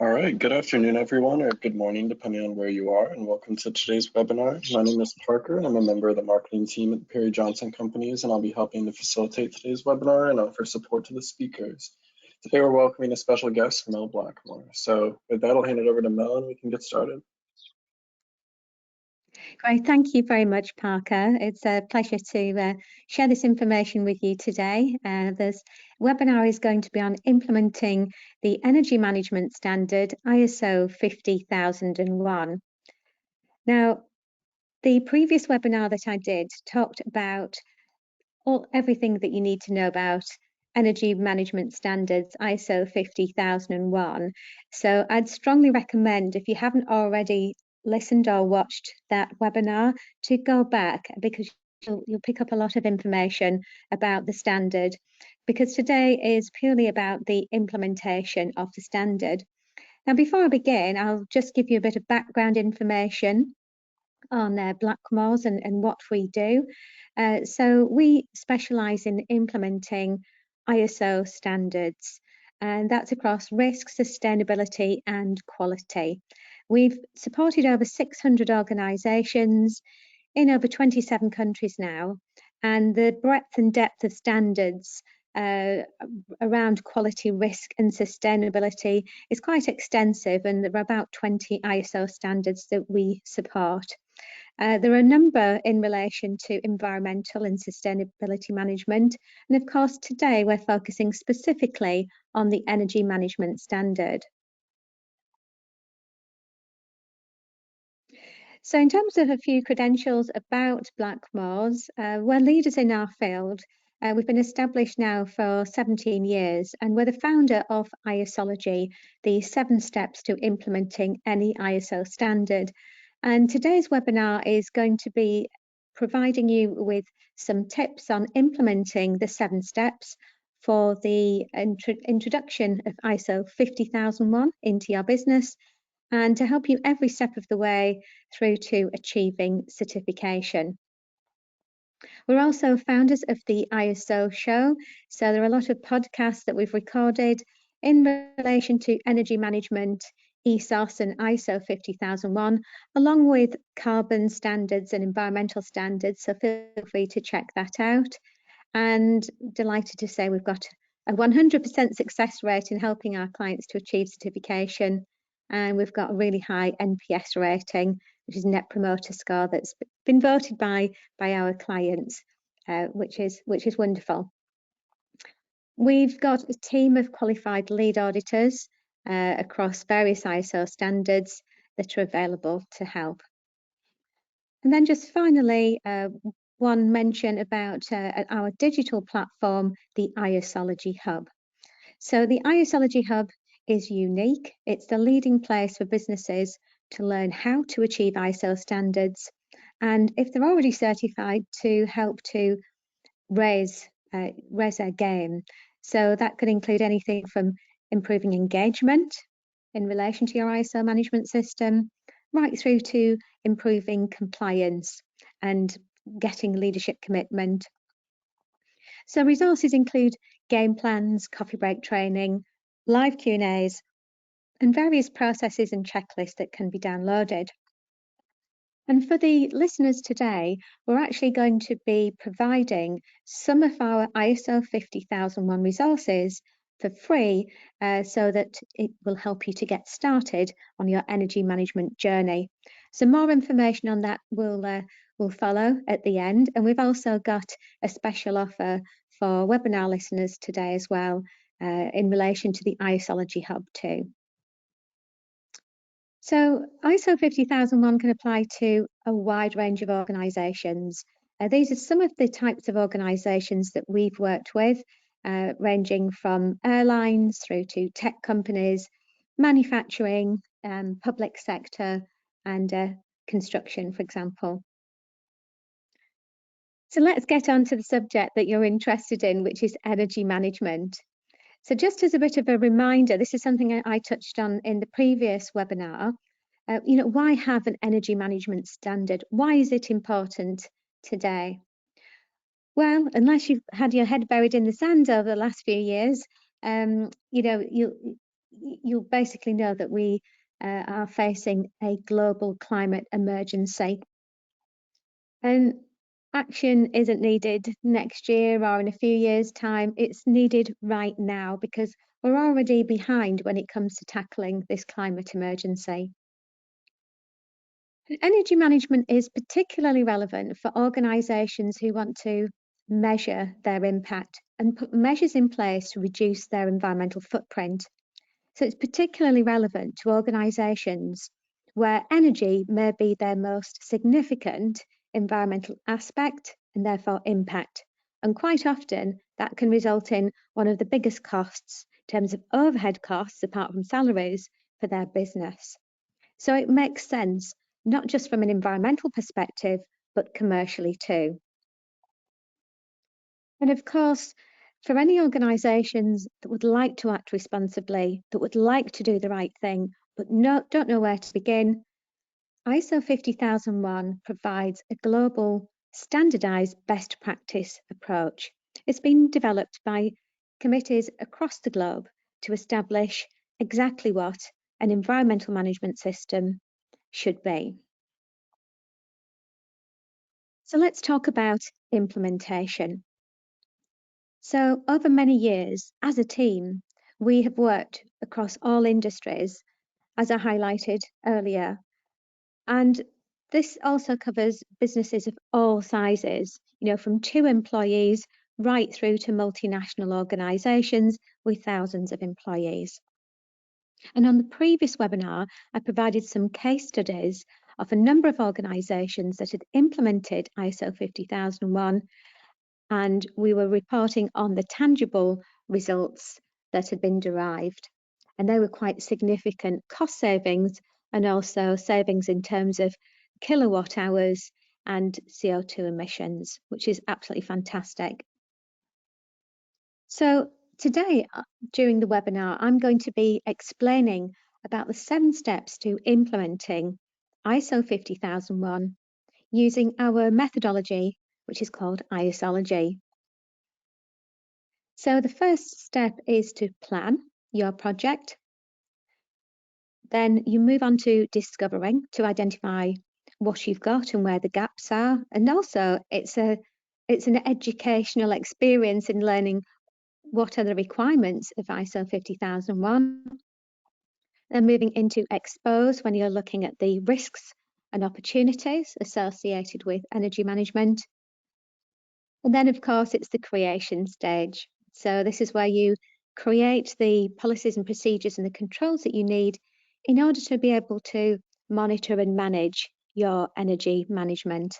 All right, good afternoon, everyone, or good morning, depending on where you are, and welcome to today's webinar. My name is Parker, and I'm a member of the marketing team at Perry Johnson Companies, and I'll be helping to facilitate today's webinar and offer support to the speakers. Today, we're welcoming a special guest, Mel Blackmore. So with that, I'll hand it over to Mel, and we can get started. Great, thank you very much, Parker. It's a pleasure to share this information with you today. This webinar is going to be on implementing the Energy Management Standard ISO 50001. Now, the previous webinar that I did talked about everything that you need to know about Energy Management Standards ISO 50001. So I'd strongly recommend, if you haven't already listened or watched that webinar, to go back, because you'll pick up a lot of information about the standard, because today is purely about the implementation of the standard. Now, before I begin, I'll just give you a bit of background information on Blackmores and what we do. So we specialise in implementing ISO standards, and that's across risk, sustainability and quality. We've supported over 600 organisations in over 27 countries now, and the breadth and depth of standards around quality, risk and sustainability is quite extensive, and there are about 20 ISO standards that we support. There are a number in relation to environmental and sustainability management, and of course today we're focusing specifically on the energy management standard. So in terms of a few credentials about Blackmores, we're leaders in our field. We've been established now for 17 years, and we're the founder of ISOlogy, the 7 steps to implementing any ISO standard. And today's webinar is going to be providing you with some tips on implementing the 7 steps for the introduction of ISO 50001 into your business, and to help you every step of the way through to achieving certification. We're also founders of the ISO show, so there are a lot of podcasts that we've recorded in relation to energy management, ESOS and ISO 50001, along with carbon standards and environmental standards, so feel free to check that out. And delighted to say we've got a 100% success rate in helping our clients to achieve certification, and we've got a really high NPS rating, which is Net Promoter Score, that's been voted by our clients, which is wonderful. We've got a team of qualified lead auditors across various ISO standards that are available to help. And then just finally, one mention about our digital platform, the ISOlogy Hub. So the ISOlogy Hub is unique. It's the leading place for businesses to learn how to achieve ISO standards, and if they're already certified, to help to raise their game. So that could include anything from improving engagement in relation to your ISO management system, right through to improving compliance and getting leadership commitment. So resources include game plans, coffee break training, live Q&As, and various processes and checklists that can be downloaded. And for the listeners today, we're actually going to be providing some of our ISO 50001 resources for free, so that it will help you to get started on your energy management journey. So more information on that will follow at the end, and we've also got a special offer for webinar listeners today as well, in relation to the ISOlogy Hub too. So ISO 50001 can apply to a wide range of organisations. These are some of the types of organisations that we've worked with, ranging from airlines through to tech companies, manufacturing, public sector and construction, for example. So let's get on to the subject that you're interested in, which is energy management. So just as a bit of a reminder, this is something I touched on in the previous webinar. Why have an energy management standard? Why is it important today? Well, unless you've had your head buried in the sand over the last few years, you you'll basically know that we are facing a global climate emergency. And action isn't needed next year or in a few years' time. It's needed right now because we're already behind when it comes to tackling this climate emergency. Energy management is particularly relevant for organisations who want to measure their impact and put measures in place to reduce their environmental footprint. So it's particularly relevant to organisations where energy may be their most significant environmental aspect and therefore impact. And quite often that can result in one of the biggest costs in terms of overhead costs, apart from salaries, for their business. So it makes sense, not just from an environmental perspective, but commercially too. And of course, for any organisations that would like to act responsibly, that would like to do the right thing, but don't know where to begin, ISO 50001 provides a global standardised best practice approach. It's been developed by committees across the globe to establish exactly what an environmental management system should be. So let's talk about implementation. So over many years, as a team, we have worked across all industries, as I highlighted earlier. And this also covers businesses of all sizes, from 2 employees right through to multinational organisations with thousands of employees. And on the previous webinar, I provided some case studies of a number of organisations that had implemented ISO 50001, and we were reporting on the tangible results that had been derived. And they were quite significant cost savings and also savings in terms of kilowatt hours and CO2 emissions, which is absolutely fantastic. So today, during the webinar, I'm going to be explaining about the 7 steps to implementing ISO 50001 using our methodology, which is called ISOlogy. So the first step is to plan your project. Then you move on to discovering, to identify what you've got and where the gaps are. And also it's an educational experience in learning what are the requirements of ISO 50001. Then moving into expose, when you're looking at the risks and opportunities associated with energy management. And then of course it's the creation stage. So this is where you create the policies and procedures and the controls that you need in order to be able to monitor and manage your energy management.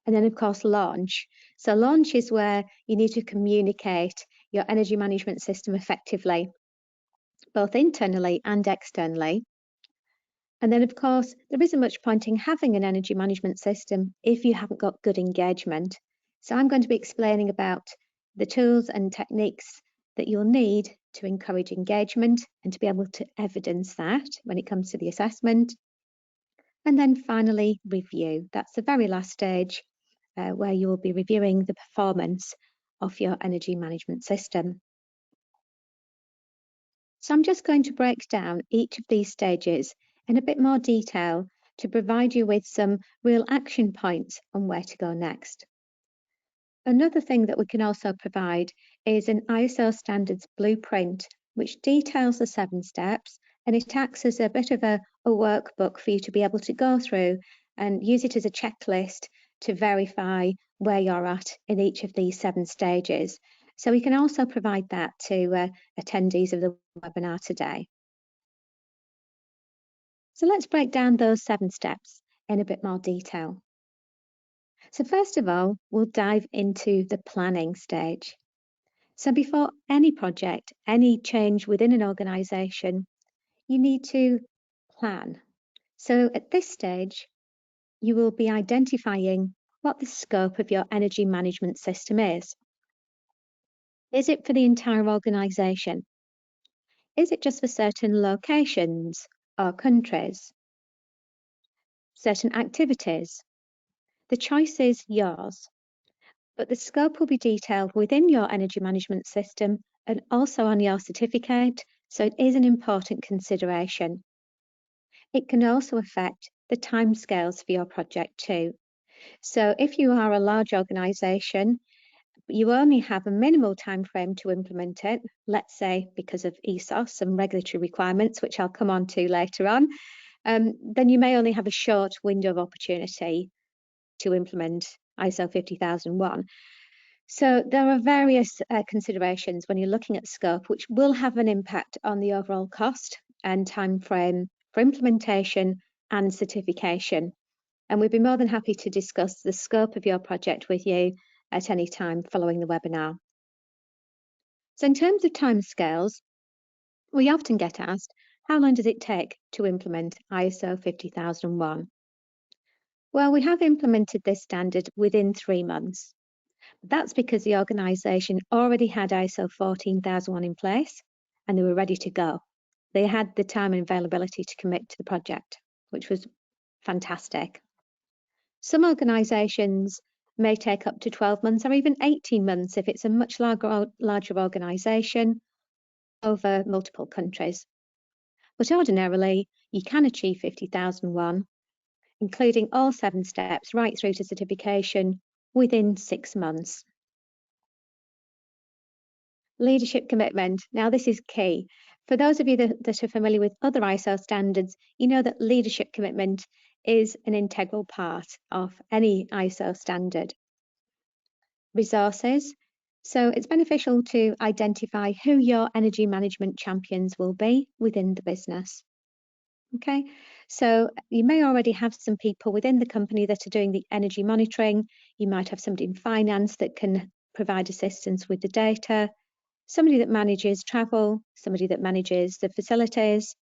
And then of course launch. So launch is where you need to communicate your energy management system effectively, both internally and externally. And then of course, there isn't much point in having an energy management system if you haven't got good engagement. So I'm going to be explaining about the tools and techniques that you'll need to encourage engagement and to be able to evidence that when it comes to the assessment. And then finally, review. That's the very last stage where you will be reviewing the performance of your energy management system. So I'm just going to break down each of these stages in a bit more detail to provide you with some real action points on where to go next. Another thing that we can also provide is an ISO standards blueprint, which details the 7 steps, and it acts as a bit of a workbook for you to be able to go through and use it as a checklist to verify where you're at in each of these 7 stages. So we can also provide that to attendees of the webinar today. So let's break down those 7 steps in a bit more detail. So first of all, we'll dive into the planning stage. So before any project, any change within an organisation, you need to plan. So at this stage, you will be identifying what the scope of your energy management system is. Is it for the entire organisation? Is it just for certain locations or countries? Certain activities? The choice is yours, but the scope will be detailed within your energy management system and also on your certificate So it is an important consideration. It can also affect the timescales for your project too. So if you are a large organisation, you only have a minimal time frame to implement it, let's say because of ESOS and regulatory requirements, which I'll come on to later on, then you may only have a short window of opportunity to implement ISO 50001. So there are various considerations when you're looking at scope, which will have an impact on the overall cost and time frame for implementation and certification. And we'd be more than happy to discuss the scope of your project with you at any time following the webinar. So in terms of timescales, we often get asked, how long does it take to implement ISO 50001? Well, we have implemented this standard within 3 months. That's because the organisation already had ISO 14001 in place and they were ready to go. They had the time and availability to commit to the project, which was fantastic. Some organisations may take up to 12 months or even 18 months if it's a much larger organisation over multiple countries. But ordinarily, you can achieve 50001, including all 7 steps right through to certification within 6 months. Leadership commitment. Now, this is key. For those of you that are familiar with other ISO standards, you know that leadership commitment is an integral part of any ISO standard. Resources. So it's beneficial to identify who your energy management champions will be within the business. Okay, so you may already have some people within the company that are doing the energy monitoring. You might have somebody in finance that can provide assistance with the data, somebody that manages travel, somebody that manages the facilities,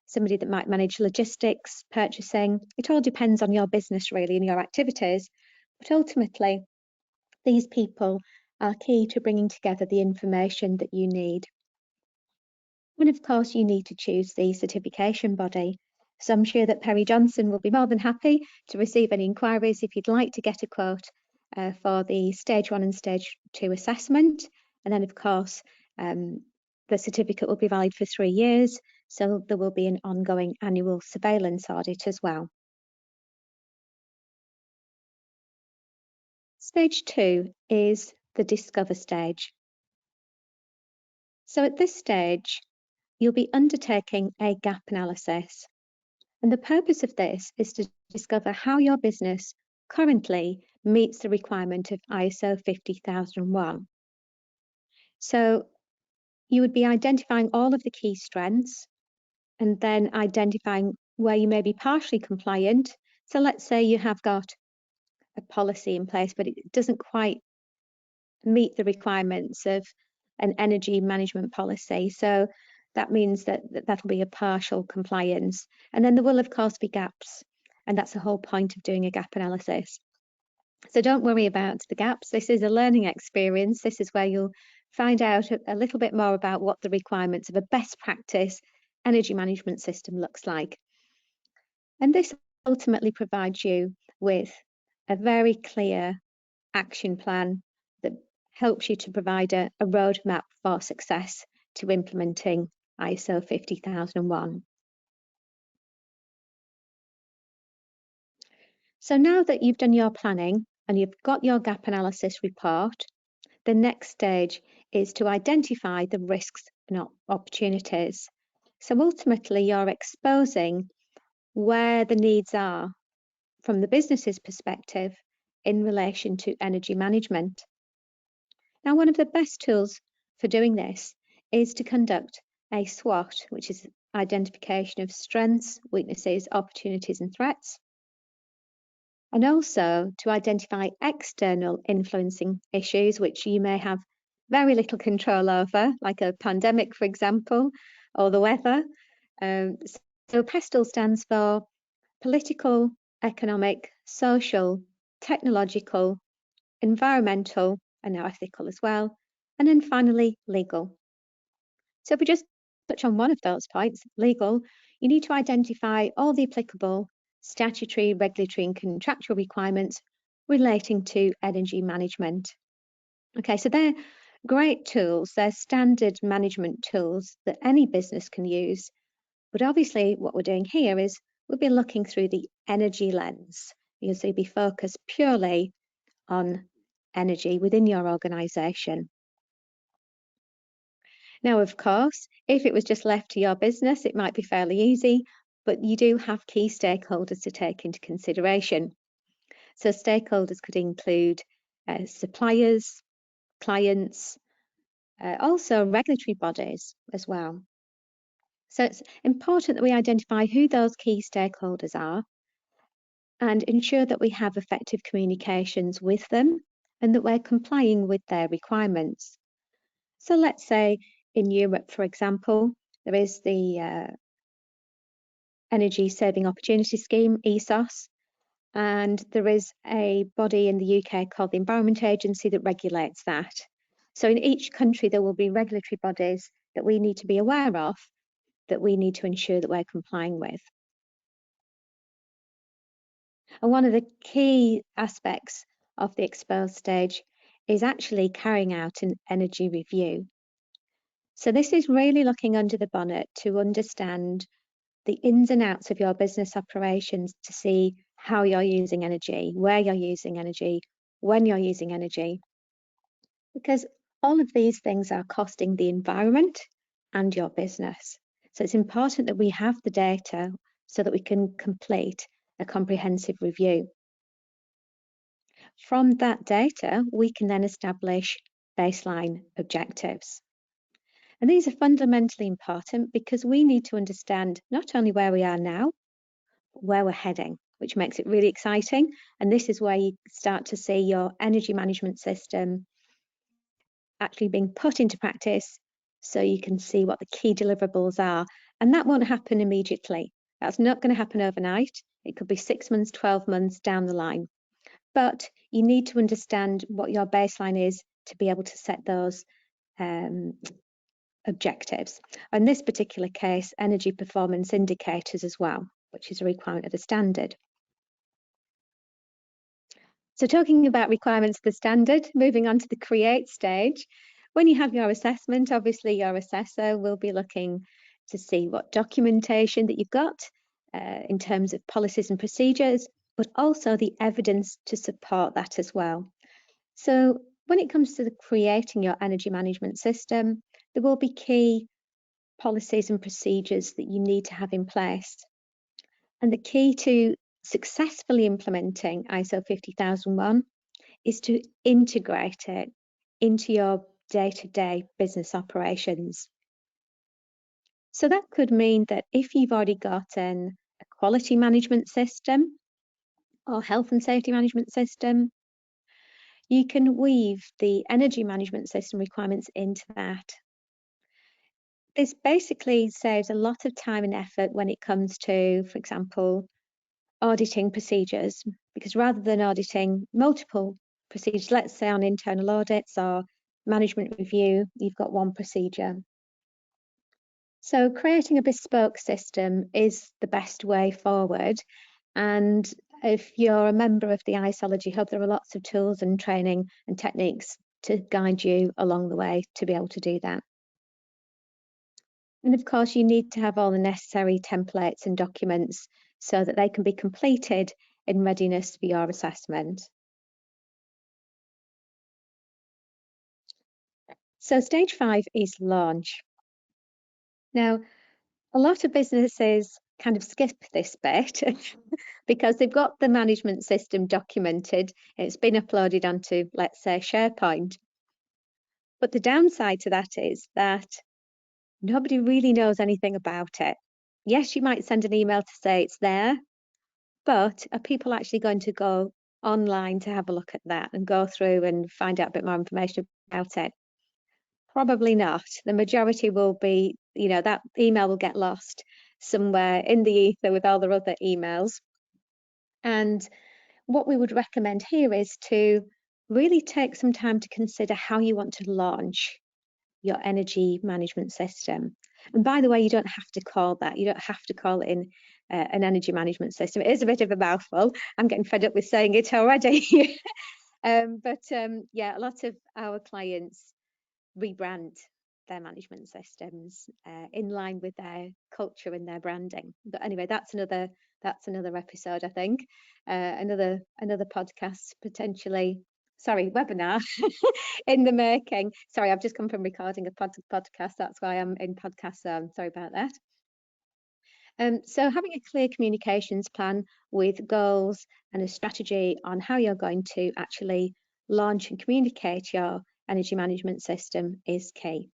somebody that might manage logistics, purchasing. It all depends on your business really and your activities. But ultimately, these people are key to bringing together the information that you need. And of course, you need to choose the certification body. So I'm sure that Perry Johnson will be more than happy to receive any inquiries if you'd like to get a quote for the stage 1 and stage 2 assessment. And then of course, the certificate will be valid for 3 years. So there will be an ongoing annual surveillance audit as well. Stage 2 is the discover stage. So at this stage, you'll be undertaking a gap analysis. And the purpose of this is to discover how your business currently meets the requirement of ISO 50001. So you would be identifying all of the key strengths and then identifying where you may be partially compliant. So let's say you have got a policy in place, but it doesn't quite meet the requirements of an energy management policy. So that means that that'll be a partial compliance. And then there will, of course, be gaps. And that's the whole point of doing a gap analysis. So don't worry about the gaps. This is a learning experience. This is where you'll find out a little bit more about what the requirements of a best practice energy management system looks like. And this ultimately provides you with a very clear action plan that helps you to provide a roadmap for success to implementing ISO 50001. So now that you've done your planning and you've got your gap analysis report, the next stage is to identify the risks and opportunities. So ultimately, you're exposing where the needs are from the business's perspective in relation to energy management. Now, one of the best tools for doing this is to conduct a SWOT, which is identification of strengths, weaknesses, opportunities, and threats, and also to identify external influencing issues which you may have very little control over, like a pandemic, for example, or the weather. So PESTEL stands for political, economic, social, technological, environmental, and now ethical as well, and then finally legal. So if we just touch on one of those points, legal, you need to identify all the applicable statutory, regulatory and contractual requirements relating to energy management. Okay, so they're Great tools, they're standard management tools that any business can use. But obviously what we're doing here is we'll be looking through the energy lens. You'll see be focused purely on energy within your organisation. Now, of course, if it was just left to your business, it might be fairly easy, but you do have key stakeholders to take into consideration. So stakeholders could include suppliers, clients, also regulatory bodies as well. So it's important that we identify who those key stakeholders are and ensure that we have effective communications with them and that we're complying with their requirements. So let's say in Europe, for example, there is the Energy Saving Opportunity Scheme, ESOS, and there is a body in the UK called the Environment Agency that regulates that. So in each country, there will be regulatory bodies that we need to be aware of, that we need to ensure that we're complying with. And one of the key aspects of the expose stage is actually carrying out an energy review. So this is really looking under the bonnet to understand the ins and outs of your business operations to see how you're using energy, where you're using energy, when you're using energy, because all of these things are costing the environment and your business. So it's important that we have the data so that we can complete a comprehensive review. From that data, we can then establish baseline objectives. And these are fundamentally important because we need to understand not only where we are now, but where we're heading, which makes it really exciting. And this is where you start to see your energy management system actually being put into practice so you can see what the key deliverables are. And that won't happen immediately. That's not going to happen overnight. It could be 6 months, 12 months down the line. But you need to understand what your baseline is to be able to set those objectives. In this particular case, energy performance indicators as well, which is a requirement of the standard. So talking about requirements for standard, moving on to the create stage. When you have your assessment, obviously your assessor will be looking to see what documentation that you've got in terms of policies and procedures, but also the evidence to support that as well. So when it comes to creating your energy management system, there will be key policies and procedures that you need to have in place. And the key to successfully implementing ISO 50001 is to integrate it into your day-to-day business operations. So that could mean that if you've already got a quality management system or health and safety management system, you can weave the energy management system requirements into that. This basically saves a lot of time and effort when it comes to, for example, auditing procedures, because rather than auditing multiple procedures, let's say on internal audits or management review, you've got one procedure. So creating a bespoke system is the best way forward. And if you're a member of the ISology Hub, there are lots of tools and training and techniques to guide you along the way to be able to do that. And of course, you need to have all the necessary templates and documents so that they can be completed in readiness for your assessment. So stage 5 is launch. Now, a lot of businesses kind of skip this bit because they've got the management system documented. It's been uploaded onto, let's say, SharePoint. But the downside to that is that nobody really knows anything about it. Yes, you might send an email to say it's there, but are people actually going to go online to have a look at that and go through and find out a bit more information about it? Probably not. The majority will be, that email will get lost somewhere in the ether with all the other emails. And what we would recommend here is to really take some time to consider how you want to launch your energy management system. And by the way, you don't have to call that. You don't have to call it in an energy management system. It is a bit of a mouthful. I'm getting fed up with saying it already. Yeah, a lot of our clients rebrand their management systems in line with their culture and their branding. But anyway, that's another episode, I think. Another podcast potentially. Sorry, webinar in the making. Sorry, I've just come from recording a podcast. That's why I'm in podcast zone. Sorry about that. So having a clear communications plan with goals and a strategy on how you're going to actually launch and communicate your energy management system is key.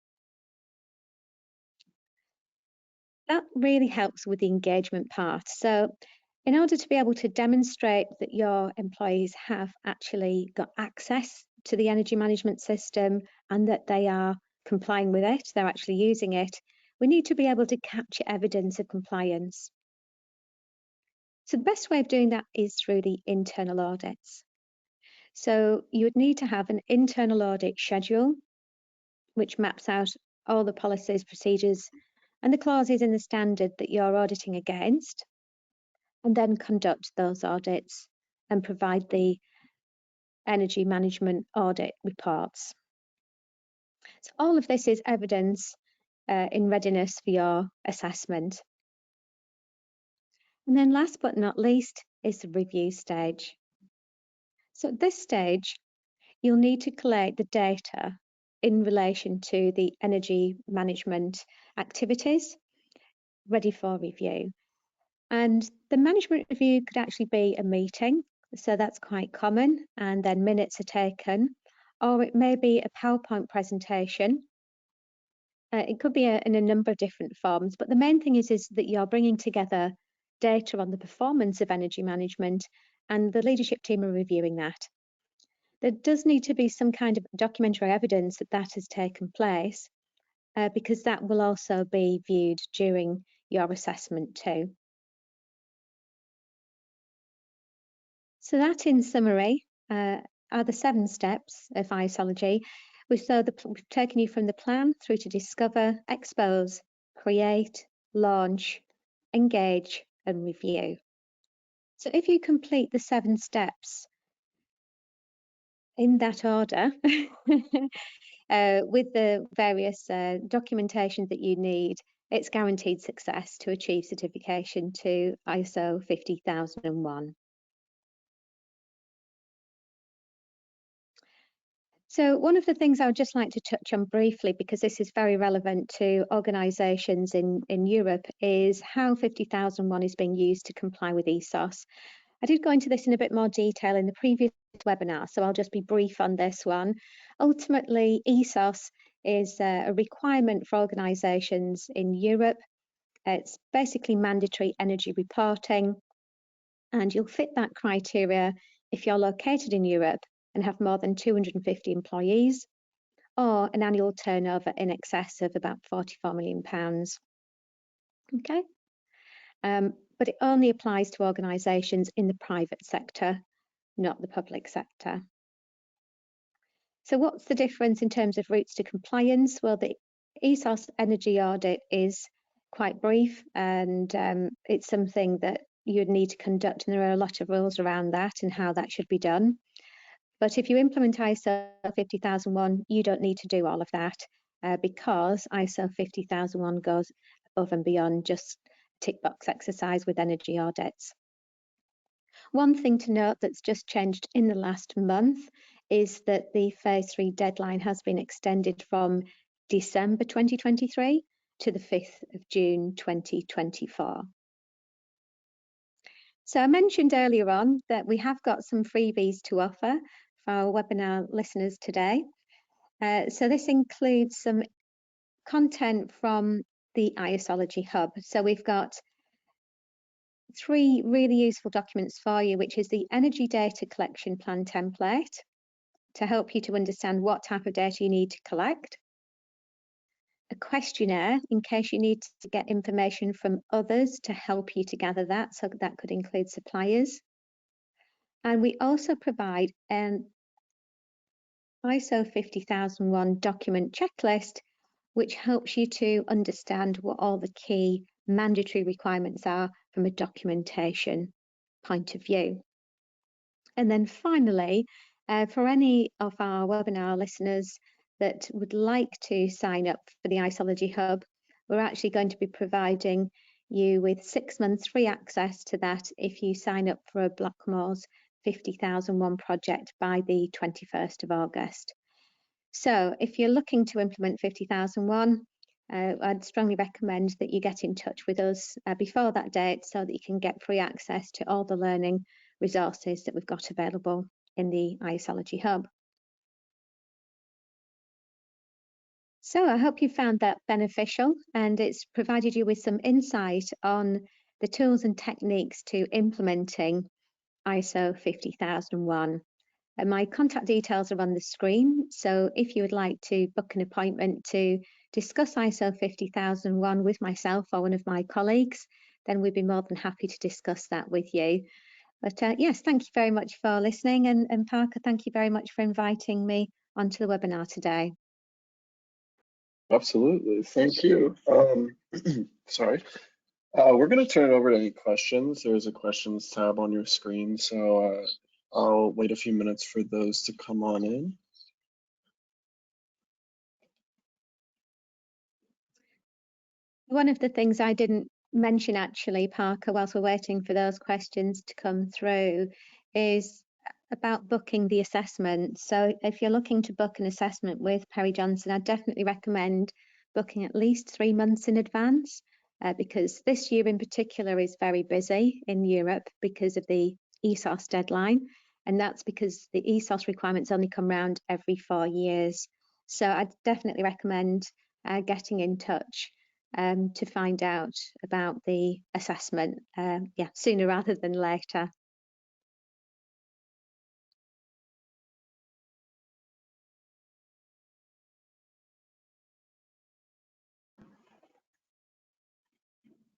That really helps with the engagement part. So in order to be able to demonstrate that your employees have actually got access to the energy management system and that they are complying with it, they're actually using it, we need to be able to capture evidence of compliance. So the best way of doing that is through the internal audits. So you would need to have an internal audit schedule, which maps out all the policies, procedures, and the clauses in the standard that you're auditing against, and then conduct those audits and provide the energy management audit reports. So all of this is evidence in readiness for your assessment. And then last but not least is the review stage. So at this stage, you'll need to collate the data in relation to the energy management activities ready for review. And the management review could actually be a meeting, so that's quite common, and then minutes are taken, or it may be a PowerPoint presentation. It could be in a number of different forms, but the main thing is that you're bringing together data on the performance of energy management, and the leadership team are reviewing that. There does need to be some kind of documentary evidence that that has taken place, because that will also be viewed during your assessment too. So that, in summary, are the 7 steps of ISOlogy. We've taken you from the plan through to discover, expose, create, launch, engage, and review. So if you complete the 7 steps in that order, with the various documentation that you need, it's guaranteed success to achieve certification to ISO 50001. So one of the things I would just like to touch on briefly, because this is very relevant to organisations in Europe, is how 50001 is being used to comply with ESOS. I did go into this in a bit more detail in the previous webinar, so I'll just be brief on this one. Ultimately, ESOS is a requirement for organisations in Europe. It's basically mandatory energy reporting, and you'll fit that criteria if you're located in Europe and have more than 250 employees, or an annual turnover in excess of about £44 million. Okay, but it only applies to organisations in the private sector, not the public sector. So what's the difference in terms of routes to compliance? Well, the ESOS energy audit is quite brief, and it's something that you'd need to conduct, and there are a lot of rules around that and how that should be done. But if you implement ISO 50001, you don't need to do all of that, because ISO 50001 goes above and beyond just tick box exercise with energy audits. One thing to note that's just changed in the last month is that the phase 3 deadline has been extended from December 2023 to the 5th of June 2024. So I mentioned earlier on that we have got some freebies to offer for our webinar listeners today. So this includes some content from the ISOlogy Hub. So we've got 3 really useful documents for you, which is the Energy Data Collection Plan template to help you to understand what type of data you need to collect, a questionnaire in case you need to get information from others to help you to gather that, so that could include suppliers. And we also provide an ISO 50001 document checklist, which helps you to understand what all the key mandatory requirements are from a documentation point of view. And then finally, for any of our webinar listeners that would like to sign up for the Isology Hub, we're actually going to be providing you with 6 months free access to that if you sign up for a Blackmore's 50,001 project by the 21st of August. So if you're looking to implement 50,001, I'd strongly recommend that you get in touch with us before that date so that you can get free access to all the learning resources that we've got available in the Isology Hub. So I hope you found that beneficial and it's provided you with some insight on the tools and techniques to implementing ISO 50001. My contact details are on the screen, so if you would like to book an appointment to discuss ISO 50001 with myself or one of my colleagues, then we'd be more than happy to discuss that with you. But yes, thank you very much for listening, and Parker, thank you very much for inviting me onto the webinar today. Absolutely, thank you. Sorry. We're going to turn it over to any questions. There's a questions tab on your screen, so I'll wait a few minutes for those to come on in. One of the things I didn't mention actually, Parker, whilst we're waiting for those questions to come through, is about booking the assessment. So if you're looking to book an assessment with Perry Johnson, I definitely recommend booking at least 3 months in advance, because this year in particular is very busy in Europe because of the ESOS deadline. And that's because the ESOS requirements only come around every 4 years. So I definitely recommend getting in touch to find out about the assessment, sooner rather than later.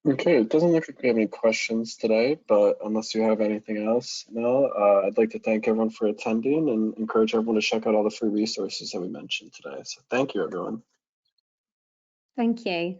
Okay, it doesn't look like we have any questions today, but unless you have anything else, Mel, I'd like to thank everyone for attending and encourage everyone to check out all the free resources that we mentioned today. So thank you, everyone. Thank you.